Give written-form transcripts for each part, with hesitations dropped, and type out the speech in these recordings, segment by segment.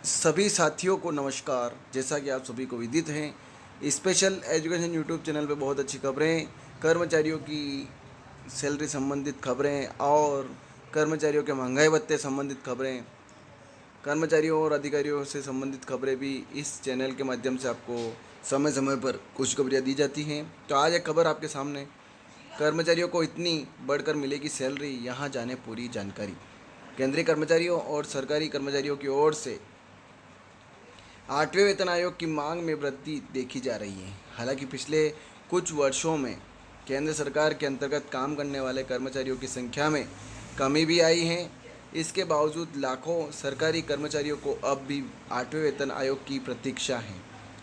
सभी साथियों को नमस्कार। जैसा कि आप सभी को विदित है, स्पेशल एजुकेशन यूट्यूब चैनल पे बहुत अच्छी खबरें, कर्मचारियों की सैलरी संबंधित खबरें और कर्मचारियों के महंगाई भत्ते संबंधित खबरें, कर्मचारियों और अधिकारियों से संबंधित खबरें भी इस चैनल के माध्यम से आपको समय समय पर खुशखबरियाँ दी जाती हैं। तो आज एक खबर आपके सामने, कर्मचारियों को इतनी बढ़कर मिलेगी सैलरी, यहाँ जाने पूरी जानकारी। केंद्रीय कर्मचारियों और सरकारी कर्मचारियों की ओर से 8वें वेतन आयोग की मांग में वृद्धि देखी जा रही है। हालांकि पिछले कुछ वर्षों में केंद्र सरकार के अंतर्गत काम करने वाले कर्मचारियों की संख्या में कमी भी आई है। इसके बावजूद लाखों सरकारी कर्मचारियों को अब भी 8वें वेतन आयोग की प्रतीक्षा है।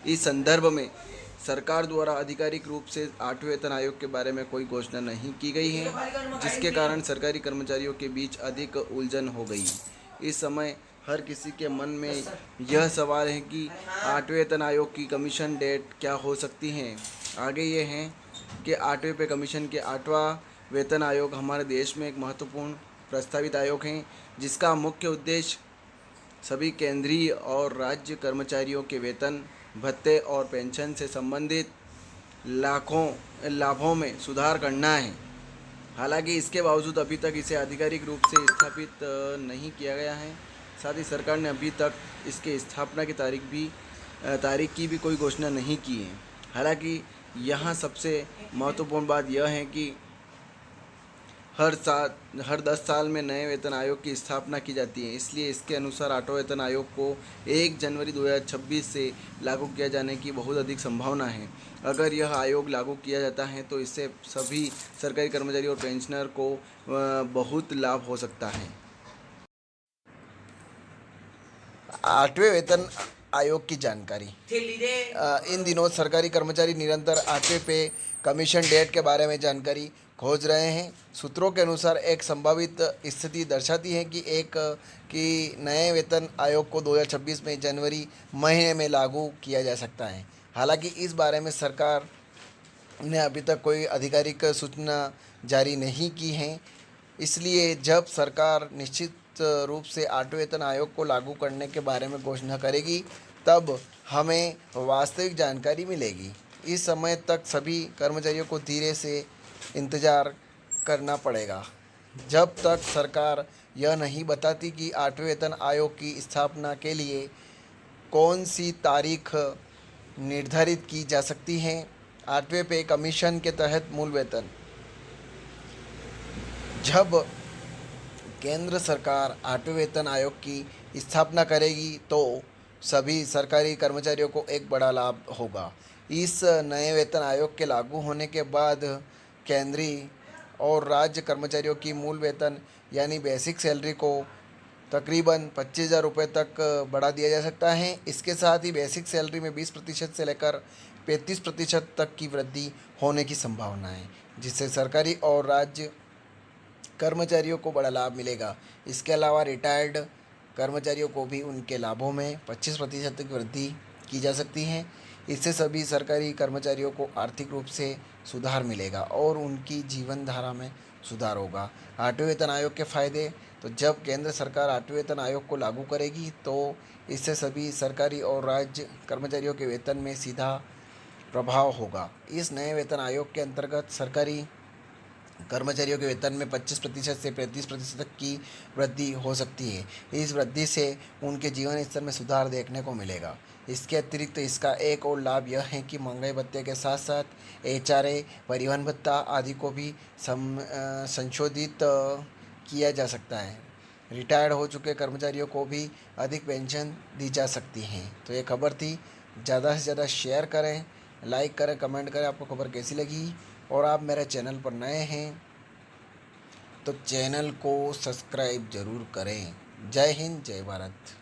इस संदर्भ में सरकार द्वारा आधिकारिक रूप से 8वें वेतन आयोग के बारे में कोई घोषणा नहीं की गई है, जिसके कारण सरकारी कर्मचारियों के बीच अधिक उलझन हो गई। इस समय हर किसी के मन में यह सवाल है कि 8वें वेतन आयोग की कमीशन डेट क्या हो सकती है। आगे ये है कि 8वें पे कमीशन के 8वां वेतन आयोग हमारे देश में एक महत्वपूर्ण प्रस्तावित आयोग है, जिसका मुख्य उद्देश्य सभी केंद्रीय और राज्य कर्मचारियों के वेतन भत्ते और पेंशन से संबंधित लाभों में सुधार करना है। हालांकि इसके बावजूद अभी तक इसे आधिकारिक रूप से स्थापित नहीं किया गया है। साथ ही सरकार ने अभी तक इसके स्थापना की तारीख की भी कोई घोषणा नहीं की है। हालांकि यहाँ सबसे महत्वपूर्ण बात यह है कि हर 10 साल में नए वेतन आयोग की स्थापना की जाती है। इसलिए इसके अनुसार 8वां वेतन आयोग को 1 जनवरी 2026 से लागू किया जाने की बहुत अधिक संभावना है। अगर यह आयोग लागू किया जाता है तो इससे सभी सरकारी कर्मचारी और पेंशनर को बहुत लाभ हो सकता है। 8वें वेतन आयोग की जानकारी। इन दिनों सरकारी कर्मचारी निरंतर 8वें पे कमीशन डेट के बारे में जानकारी खोज रहे हैं। सूत्रों के अनुसार एक संभावित स्थिति दर्शाती है कि नए वेतन आयोग को 2026 में जनवरी महीने में लागू किया जा सकता है। हालांकि इस बारे में सरकार ने अभी तक कोई आधिकारिक सूचना जारी नहीं की है। इसलिए जब सरकार निश्चित रूप से 8वें वेतन आयोग को लागू करने के बारे में घोषणा करेगी, तब हमें वास्तविक जानकारी मिलेगी। इस समय तक सभी कर्मचारियों को धीरे से इंतज़ार करना पड़ेगा, जब तक सरकार यह नहीं बताती कि 8वें वेतन आयोग की स्थापना के लिए कौन सी तारीख निर्धारित की जा सकती है। 8वें पे कमीशन के तहत मूल वेतन। जब केंद्र सरकार 8वें वेतन आयोग की स्थापना करेगी तो सभी सरकारी कर्मचारियों को एक बड़ा लाभ होगा। इस नए वेतन आयोग के लागू होने के बाद केंद्रीय और राज्य कर्मचारियों की मूल वेतन यानी बेसिक सैलरी को तकरीबन 25,000 रुपये तक बढ़ा दिया जा सकता है। इसके साथ ही बेसिक सैलरी में 20% से लेकर 35% तक की वृद्धि होने की संभावना है, जिससे सरकारी और राज्य कर्मचारियों को बड़ा लाभ मिलेगा। इसके अलावा रिटायर्ड कर्मचारियों को भी उनके लाभों में 25% तक वृद्धि की जा सकती है। इससे सभी सरकारी कर्मचारियों को आर्थिक रूप से सुधार मिलेगा और उनकी जीवन धारा में सुधार होगा। 8वें वेतन आयोग के फ़ायदे। तो जब केंद्र सरकार 8वें वेतन आयोग को लागू करेगी तो इससे सभी सरकारी और राज्य कर्मचारियों के वेतन में सीधा प्रभाव होगा। इस नए वेतन आयोग के अंतर्गत सरकारी कर्मचारियों के वेतन में 25% से 35% तक की वृद्धि हो सकती है। इस वृद्धि से उनके जीवन स्तर में सुधार देखने को मिलेगा। इसके अतिरिक्त इसका एक और लाभ यह है कि महंगाई भत्ते के साथ साथ एचआरए, परिवहन भत्ता आदि को भी संशोधित किया जा सकता है। रिटायर्ड हो चुके कर्मचारियों को भी अधिक पेंशन दी जा सकती है। तो ये खबर थी। ज़्यादा से ज़्यादा शेयर करें, लाइक करें, कमेंट करें आपको खबर कैसी लगी। और आप मेरे चैनल पर नए हैं तो चैनल को सब्सक्राइब ज़रूर करें। जय हिंद, जय भारत।